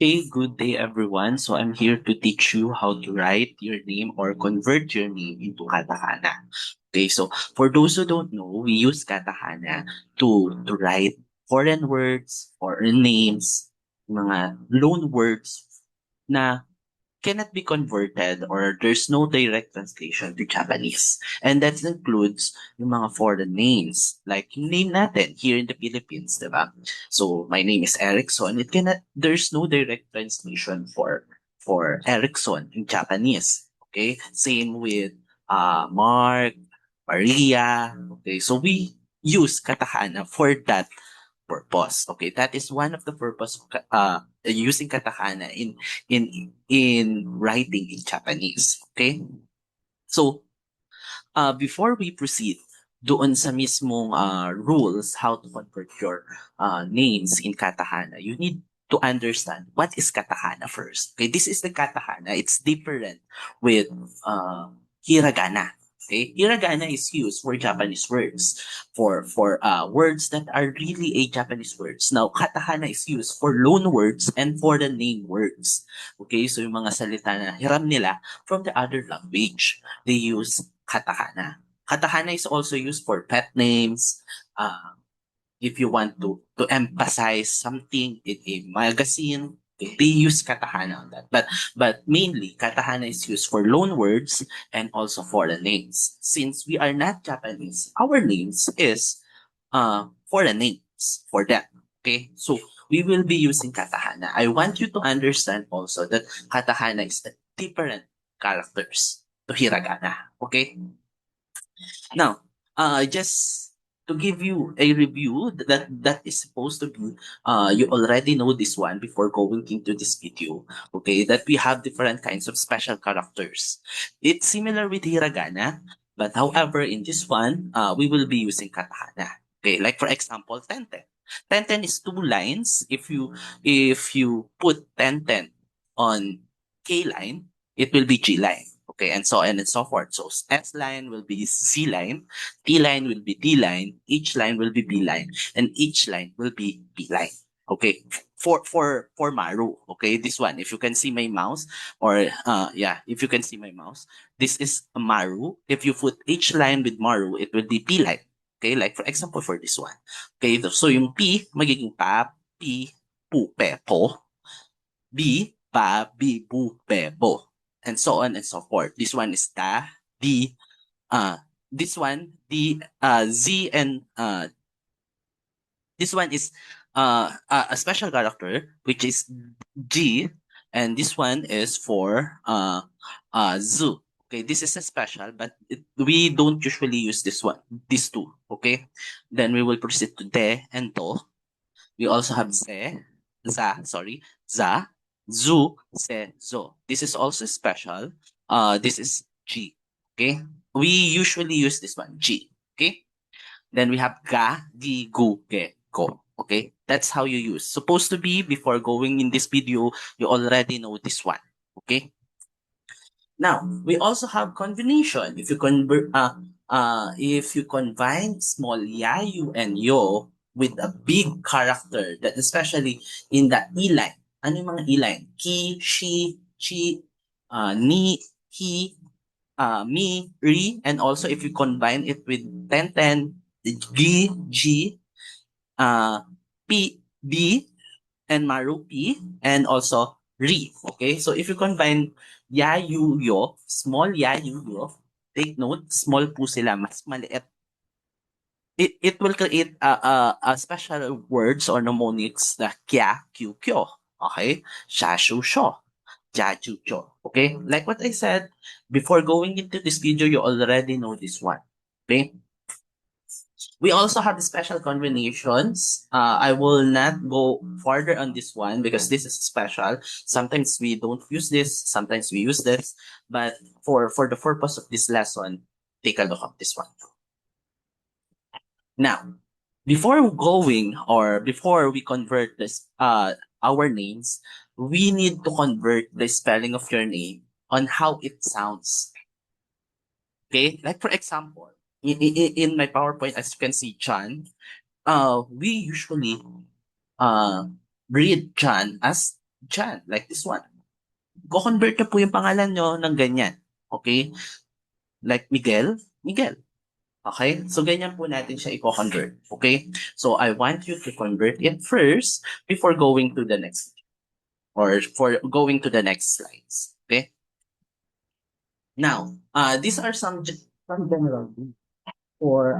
Hey, good day everyone. So I'm here to teach you how to write your name or convert your name into katakana. Okay, so for those who don't know, we use katakana to write foreign words, foreign names, mga loan words na cannot be converted or there's no direct translation to Japanese. And that includes yung mga foreign names. Like yung name natin here in the Philippines, di ba? So my name is Erickson. There's no direct translation for Erickson in Japanese. Okay? Same with Mark, Maria. Okay, so we use katakana for that purpose. Okay, that is one of the purpose of using katakana in writing in Japanese. Okay, so before we proceed doon sa mismong rules how to convert your names in katakana, you need to understand what is katakana first. Okay, this is the katakana. It's different with hiragana. Okay, hiragana is used for Japanese words, for words that are really a Japanese words. Now, katakana is used for loan words and for the name words. Okay, so yung mga salita na hiram nila from the other language, they use katakana. Katakana is also used for pet names. If you want to emphasize something in a magazine, they use katakana on that. But mainly, katakana is used for loan words and also for the names. Since we are not Japanese, our names is foreign names for them. Okay, so we will be using katakana. I want you to understand also that katakana is a different characters to hiragana. Okay, now, just to give you a review that is supposed to be, you already know this one before going into this video. Okay, that we have different kinds of special characters. It's similar with hiragana, but however, in this one, we will be using katakana. Okay, like for example, tenten. Tenten is two lines. If you put tenten on K line, it will be G line. Okay, and so on and so forth. So S line will be Z line, T line will be D line, H line will be B line, and H line will be B line. Okay, for Maru. Okay, this one. If you can see my mouse, or yeah, if you can see my mouse, this is a Maru. If you put H line with Maru, it will be P line. Okay, like for example for this one. Okay, so yung P magiging pa, P, pu, pe, po. B, pa, bi, bu, be, bo. And so on and so forth. This one is ta, di, this one, the Z and this one is a special character which is G, and this one is for Z. Okay, this is a special, but we don't usually use this one, these two. Okay, then we will proceed to de and to. We also have ze, za, zu, se, zo. This is also special. This is G. Okay, we usually use this one, G. Okay. Then we have ga, gi, gu, ge, go. Okay, that's how you use. Supposed to be before going in this video, you already know this one. Okay. Now we also have combination. If you combine small yayu and yo with a big character, that especially in the E line. Ano yung mga E line? Ki, she, chi, ni, he, mi, ri, and also if you combine it with 10, gi, g, p, b, and maru, p, and also ri. Okay, so if you combine ya, yu, yo, small ya, yu, yo, take note, small po sila, mas maliit. It will create a special words or mnemonics na kya, kyu, kyo. Okay? Sha, shu, sho. Ja, ju, jo. Okay? Like what I said, before going into this video, you already know this one. Okay? We also have special combinations. I will not go further on this one because this is special. Sometimes we don't use this, sometimes we use this. But for the purpose of this lesson, take a look at this one. Now, before we convert this our names, we need to convert the spelling of your name on how it sounds. Okay? Like for example, in my PowerPoint, as you can see, John, we usually uh read John as dyan, like this one. Ko-convert na po yung pangalan nyo ng ganyan. Okay? Like Miguel, Miguel. Okay? So, ganyan po natin siya i-convert. Okay? So, I want you to convert it first before going to the next or for going to the next slides. Okay? Now, these are some general rules for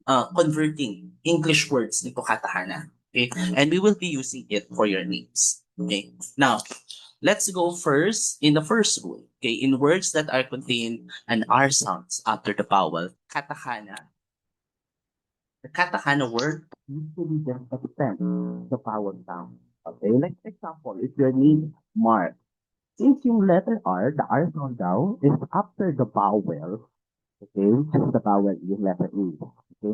converting English words into katakana. Okay? And we will be using it for your names. Okay? Now, let's go first in the first rule. Okay? In words that are contain an R sounds after the vowel, katakana. The katakana word usually just extend the vowel sound. Okay? Like for example, if your name is Mark, since yung letter R, the R sound daw is after the vowel. Okay? Which is the vowel, yung letter E. Okay?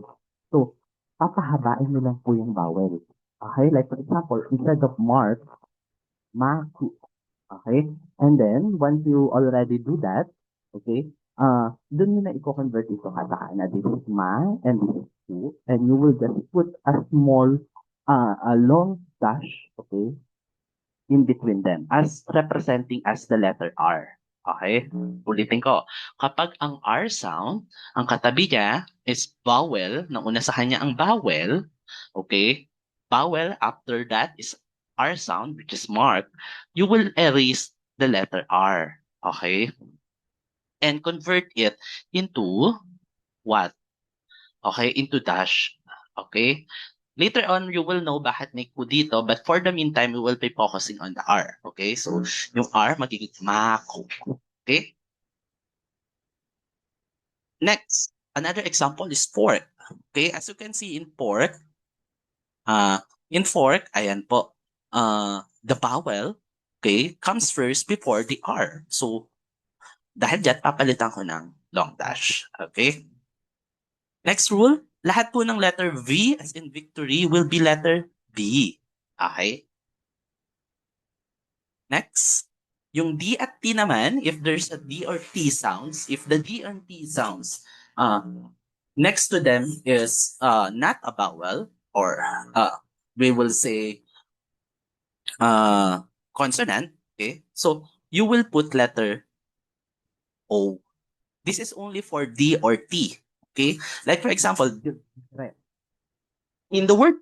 So, papahabain mo lang po yung vowel. Okay? Like for example, instead of Mark, Maku. Okay? And then, once you already do that, okay, dun nyo na i-convert ito katakana. This is ma, and this is ku, and you will just put a small, a long dash, okay, in between them, as representing as the letter R. Okay? Ulitin ko. Kapag ang R sound, ang katabi niya is vowel, nauna sa kanya ang vowel, okay? Vowel, after that is R sound, which is mark, you will erase the letter R. Okay? And convert it into what? Okay? Into dash. Okay? Later on, you will know bakit may ku dito, but for the meantime, we will be focusing on the R. Okay? So, yung R magiging mako. Okay? Next, another example is fork. Okay? As you can see in fork, uh, ayan po, the vowel, okay, comes first before the R. So, dahil dyan, papalitan ko ng long dash. Okay? Next rule, lahat po ng letter V as in victory will be letter B. Okay? Next, yung D at T naman, if there's a D or T sounds, if the D and T sounds, next to them is not a vowel, or we will say consonant, okay? So, you will put letter O. This is only for D or T, okay? Like for example, in the word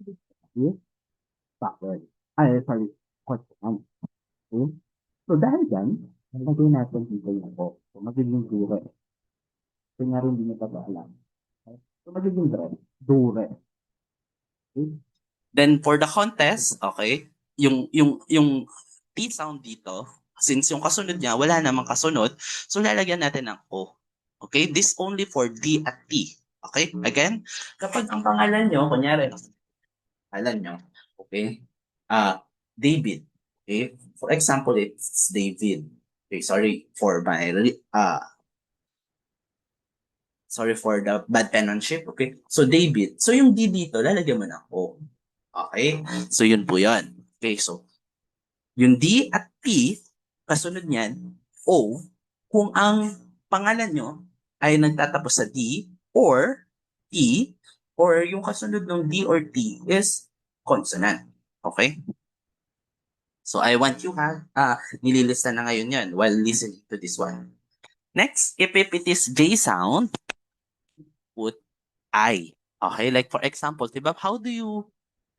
is vowel. Ay, sorry, consonant. Okay? So, dahil dyan, nalagay natin dito yung O. So, magiging dure. Kaya nga rin hindi nyo pa ba alam. Okay? So, magiging dure. Okay? Then, for the contest, okay, yung T sound dito, since yung kasunod niya, wala namang kasunod, so lalagyan natin ng O. Okay? This only for D at T. Okay? Again, kapag ang pangalan nyo, kunyari, pangalan nyo, okay, David. Okay? For example, it's David. Okay, sorry for the bad penmanship. Okay? So, David. So, yung D dito, lalagyan mo ng O. Okay? So, yun po yun. Okay, so, yung D at T, kasunod niyan, O, kung ang pangalan nyo ay nagtatapos sa D or T, or yung kasunod ng D or T is consonant. Okay? So, I want you nililista na ngayon yan while listening to this one. Next, if it is J sound, put I. Okay? Like for example, diba, how do you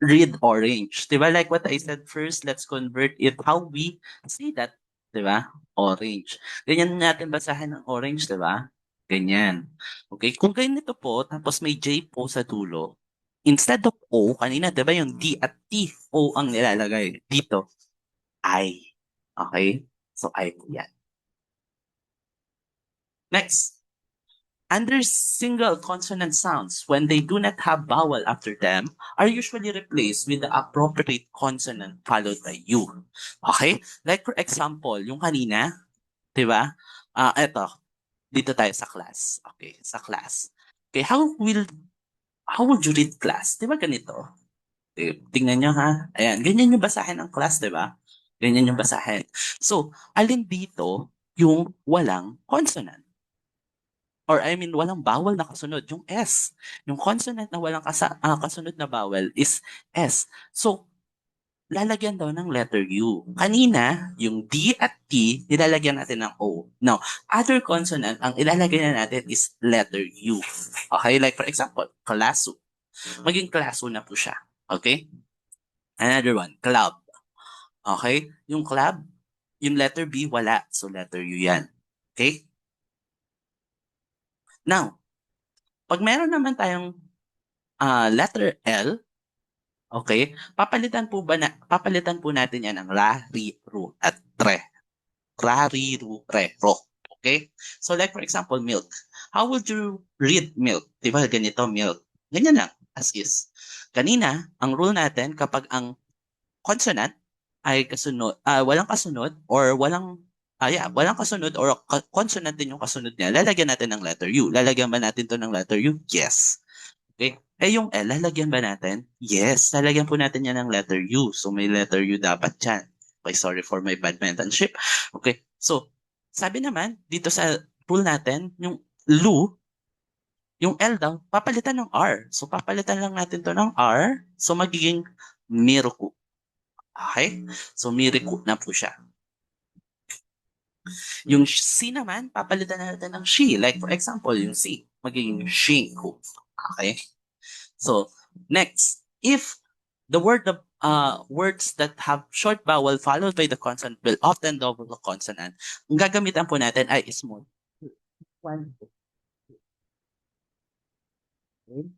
read orange? Diba? Like what I said first, let's convert it how we see that. Diba? Orange. Ganyan natin basahin ng orange, diba? Ganyan. Okay? Kung ganito po, tapos may J po sa dulo, instead of O, kanina, diba yung D at T, O ang nilalagay. Dito, I. Okay? So, I po yan. Next. Under single consonant sounds, when they do not have vowel after them, are usually replaced with the appropriate consonant followed by U. Okay? Like for example, yung kanina, di ba? Eto, dito tayo sa class. Okay, sa class. Okay, how would you read class? Di ba ganito? Okay, tingnan nyo ha. Ayan, ganyan yung basahin ang class, di ba? Ganyan yung basahin. So, alin dito yung walang consonant? Or I mean, walang vowel na kasunod, yung S. Yung consonant na walang kasunod na vowel is S. So, lalagyan daw ng letter U. Kanina, yung D at T, nilalagyan natin ng O. Now, other consonant, ang ilalagay na natin is letter U. Okay, like for example, klasu. Maging klasu na po siya. Okay? Another one, club. Okay? Yung club, yung letter B, wala. So, letter U yan. Okay? Now, pag meron naman tayong letter L, okay, papalitan po natin yan ng ra, ri, ru, at tre. Ra, ri, ru, re, ro. Okay? So, like for example, milk. How would you read milk? Di ba ganito, milk? Ganyan lang, as is. Kanina, ang rule natin, kapag ang consonant ay walang kasunod or walang kasunod or consonant din yung kasunod niya, lalagyan natin ng letter U. Lalagyan ba natin to ng letter U? Yes. Okay. Eh yung L, lalagyan ba natin? Yes. Lalagyan po natin yan ng letter U. So may letter U dapat dyan. Okay, sorry for my bad penmanship. Okay. So, sabi naman, dito sa rule natin, yung Lu, yung L daw, papalitan ng R. So, papalitan lang natin to ng R. So, magiging Miruku. Okay? So, Miriku na po siya. Yung C naman, papalitan na natin ng she. Like for example, yung C, magiging Shinku. Okay? So, next, if the words that have short vowel followed by the consonant will often double the consonant, ang gagamitan po natin ay small. One, okay?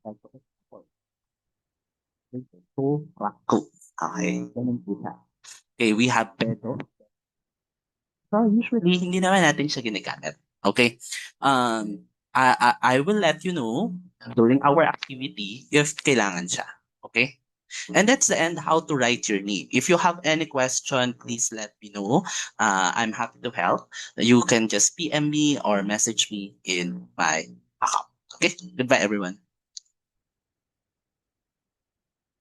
Like for example, two, raku. Okay? Ganun po siya. Okay, we have pedo. So, usually, hindi naman natin siya ginagamit. Okay? I will let you know during our activity if kailangan siya. Okay? And that's the end how to write your name. If you have any question, please let me know. I'm happy to help. You can just PM me or message me in my account. Okay? Goodbye, everyone.